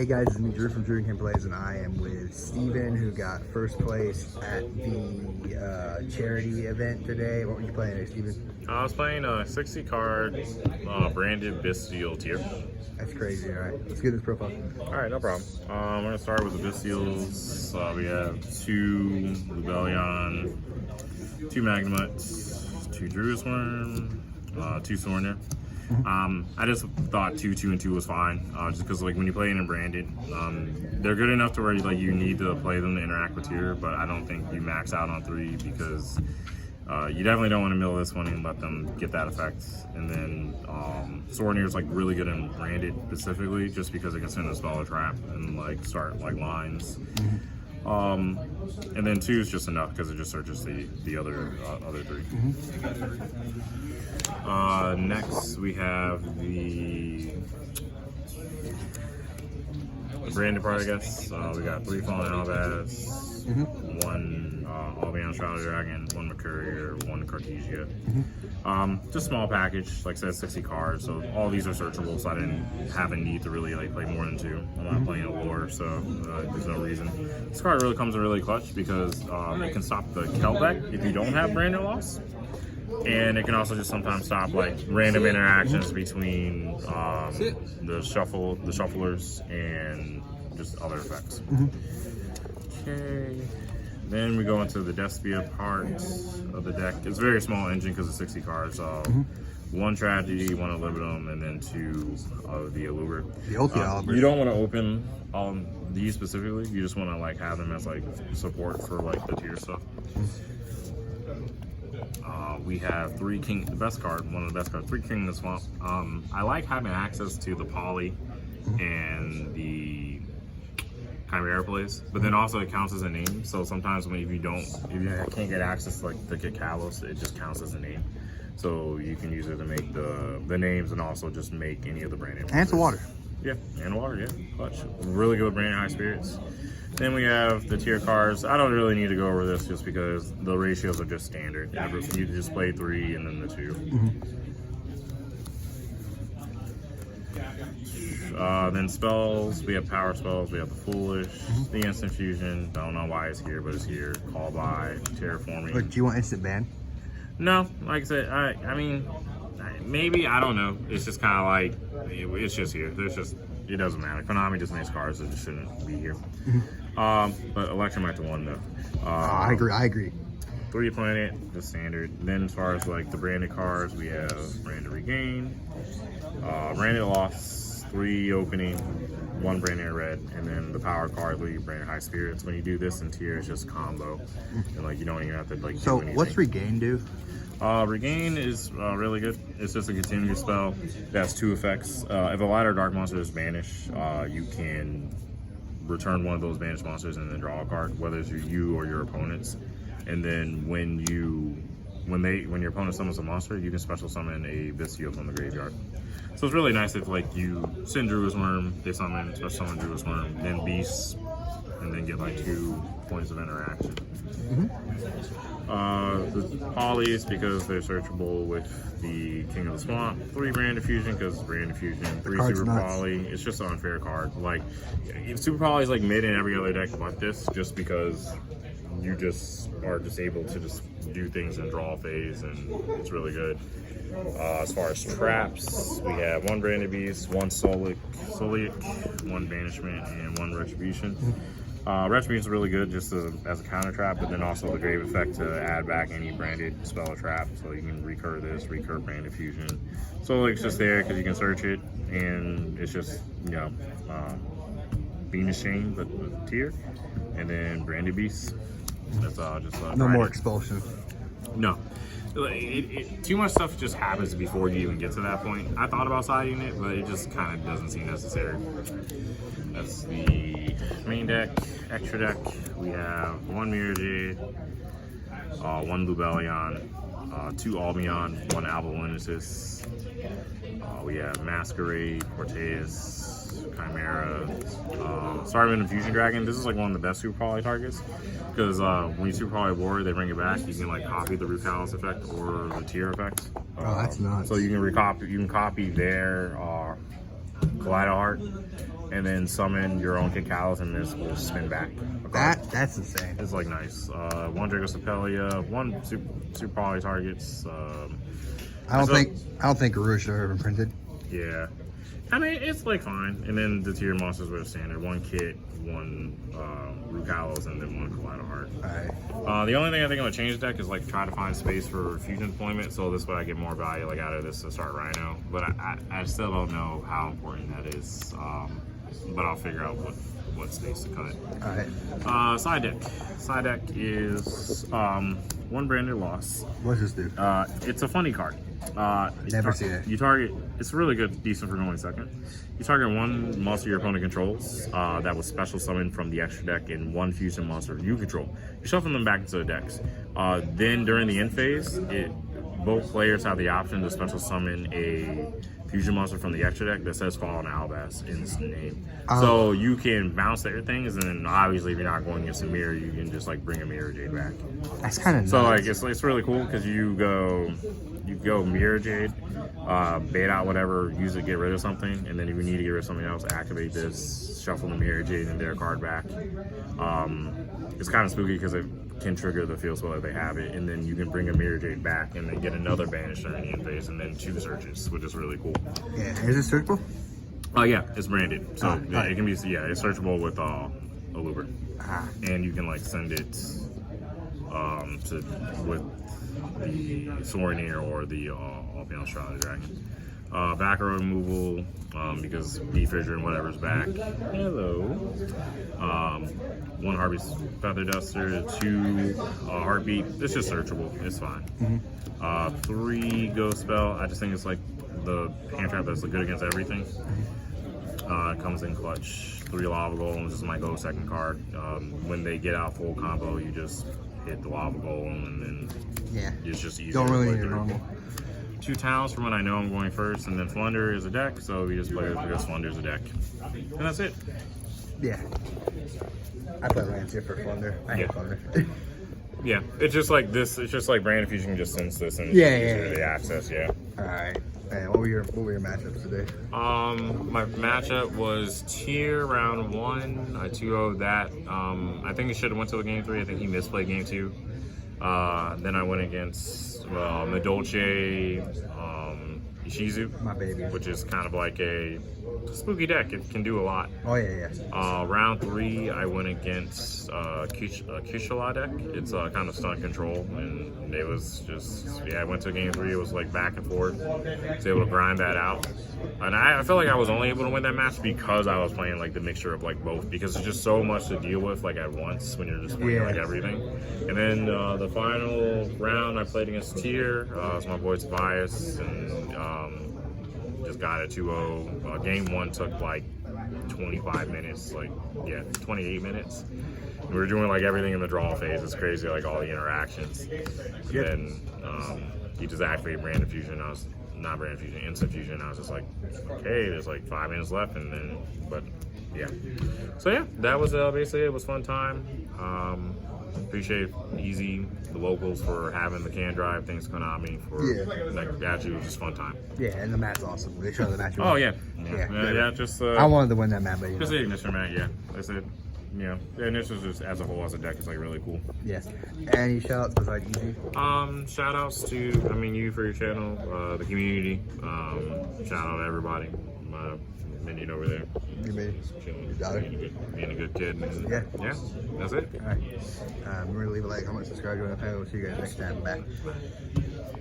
Hey guys, it's me, Drew from Drew Can Plays, and I am with Steven, who got first place at the charity event today. What were you playing there, Steven? I was playing a 60 card branded Bestial tier. That's crazy. All right, let's get this profile. All right, no problem. I'm going to start with the Bestials. We have 2 Rebellion, 2 Magnamuts, 2 Druid's Worm, 2 Sorner. I just thought 2, 2, and 2 was fine, just because like when you play it in branded, they're good enough to where you need to play them to interact with tier, but I don't think you max out on 3 because you definitely don't want to mill this one and let them get that effect. And then Sorneer is like really good in branded specifically, just because it can send a spell or trap and like start like lines. And then 2 is just enough because it just searches the other 3. Next we have the branded part, I guess. We got 3 Fallen Albaz, 1 Albion Shrouded Dragon, 1 Mercurier, 1 Cartesia. Just small package, like I said, 60 cards, so all these are searchable, so I didn't have a need to really like play more than 2. I'm not playing a lore, so there's no reason. This card really comes in really clutch because it can stop the Kel deck if you don't have branded loss. And it can also just sometimes stop like random interactions between the shufflers and just other effects. Okay. Then we go into the Despia part of the deck. It's a very small engine because it's 60 cards. So 1 Tragedy, 1 Aluminum, and then 2 of the Allure. The ulti you don't want to open these specifically. You just want to like have them as like support for like the tier stuff. We have 3 King, the best card, one of the best cards, 3 King of the Swamp. I like having access to the Poly and the Chimera plays, but then also it counts as a name. So sometimes if you can't get access to like the Kalos, it just counts as a name. So you can use it to make the names and also just make any of the branded. And the water. Yeah, and water, yeah. Clutch. Really good with branded high spirits. Then we have the tier cards. I don't really need to go over this just because the ratios are just standard. You just play 3 and then the 2. Then spells, we have power spells, we have the Foolish, the Instant Fusion, don't know why it's here, but it's here. Call by, Terraforming. But do you want instant ban? No, like I said, I mean, maybe, I don't know. It's just kind of like, it's just here. It doesn't matter. Konami just makes cards that just shouldn't be here. But Election might to 1 though. I agree. 3 Planet, the standard. Then as far as like the branded cards, we have Branded Regain, Branded Loss, 3 Opening, 1 Branded Red, and then the power card, 3 Branded High Spirits. When you do this in tier, it's just combo, and like you don't even have to like. So do anything. What's Regain do? Regain is really good. It's just a continuous spell. It has 2 effects. If a light or dark monster is banished, you can return one of those banished monsters and then draw a card, whether it's you or your opponents. And then when your opponent summons a monster, you can special summon a Yugioh from the graveyard. So it's really nice if like you send Druid's Worm, they summon, special summon Druid's Worm, then Beast, and then get like 2 points of interaction. The Polys, because they're searchable with the King of the Swamp. 3 Branded Fusion, because it's Branded Fusion. 3 Super Poly. It's just an unfair card. Like, Super Poly is like mid in every other deck but this, just because you just are just able to just do things in draw phase, and it's really good. As far as traps, we have 1 Branded Beast, 1 Solic, 1 Banishment, and 1 Retribution. Retribution is really good just as a counter trap, but then also the Grave effect to add back any branded spell or trap, so you can recur this, recur Branded Fusion. So it's just there because you can search it, and it's just, you know, Venus Chain, but with tier, and then Branded Beast. That's just no more expulsion. No. Too much stuff just happens before you even get to that point. I thought about siding it, but it just kind of doesn't seem necessary. That's the main deck. Extra deck, we have 1 Mirror Jade, 1 Rebellion, 2 Albion, 1 Albionisis. We have Masquerade, Corteus, Chimera, Starman and Fusion Dragon. This is like one of the best Super Poly targets because when you Super Poly Warrior, they bring it back. You can like copy the Root Callus effect or the tier effect. Oh, that's nuts. So you can copy their Kaleido Heart, and then summon your own Kikalas, and this will spin back. That's insane. It's like nice. One Draco Sapelia, one super poly targets. I don't think Garou should have ever been printed. Yeah. I mean, it's like fine. And then the tier monsters were standard. One Kit, one Rukalos, and then one Kaleido Heart. Alright. The only thing I think I'm gonna change the deck is like try to find space for fusion deployment, so this way I get more value like out of this to start Rhino. But I still don't know how important that is. But I'll figure out what space to cut. Alright. Side deck. Side deck is one branded loss. What's this do? It's a funny card. Never seen it. You target. It's really good, decent for going second. You target one monster your opponent controls that was special summoned from the extra deck, and one fusion monster you control. You shuffle them back into the decks. Then during the end phase, both players have the option to special summon a fusion monster from the extra deck that says Fallen Albas in its name. So you can bounce their things, and then obviously if you're not going against a mirror, you can just like bring a Mirror Jade back. That's kind of so like it's really cool because you go Mirror Jade, bait out whatever, use it, get rid of something, and then if you need to get rid of something else, activate this, shuffle the Mirror Jade and their card back. It's kind of spooky because it can trigger the field spell if they have it, and then you can bring a Mirror Jade back and then get another banish during the end phase, and then 2 searches, which is really cool. Yeah, is it searchable? Yeah, it's branded, so it can be it's searchable with Aluber, and you can like send it with the Soraneer or the Albion Australian Dragon. Back row removal, because B-Fisher and whatever's back. Hello. 1 Heartbeat Feather Duster, 2 Heartbeat. It's just searchable. It's fine. 3 Ghost Spell. I just think it's like the hand trap that's good against everything. Comes in clutch. 3 Lava Golem. This is my go second card. When they get out full combo, you just hit the Lava Golem, and then it's just easier. Don't really need to it normal. 2 Towels for when I know I'm going first, and then Flunder is a deck, so we just play it because Flunder's a deck. And that's it. Yeah. I play Lancia for Flunder. I hate Flunder. Yeah, it's just like this. It's just like Brand Fusion just sends this, and the access. Yeah. All right. And what were your matchups today? My matchup was Tier round 1. I 2-0'd that. I think he should have went to a game 3. I think he misplayed game 2. Then I went against Medolce Ishizu, my baby, which is kind of like a spooky deck. It can do a lot. Oh yeah. Round 3, I went against Kushala deck. It's kind of stunt control, and it was just I went to game 3. It was like back and forth. I was able to grind that out, and I felt like I was only able to win that match because I was playing like the mixture of like both, because it's just so much to deal with like at once when you're just playing like everything. And then the final round, I played against Tier. It's my boy Tobias, and just got a 2-0. Game 1 took like 25 minutes, 28 minutes. We were doing like everything in the draw phase. It's crazy, like all the interactions. And then he just activated Brand Fusion. I was not Brand Fusion, Instant Fusion. I was just like, okay, there's like 5 minutes left, and then so yeah, that was basically it. Was fun time. Appreciate Easy, the locals, for having the can drive. Thanks Konami for actually it was just fun time. Yeah, and the mat's awesome. They showed the match. Oh yeah. Just I wanted to win that match, but just the Ignition mat. Yeah, that's it. The Ignition just as a whole as a deck is like really cool. Yes. Any shout outs besides Easy? Shout outs to you for your channel, the community. Shout out to everybody. Minion over there. You made it. Being a good kid. And, yeah, that's it. All right. Remember to leave a like, comment, subscribe, join the channel. We'll see you guys next time. Bye.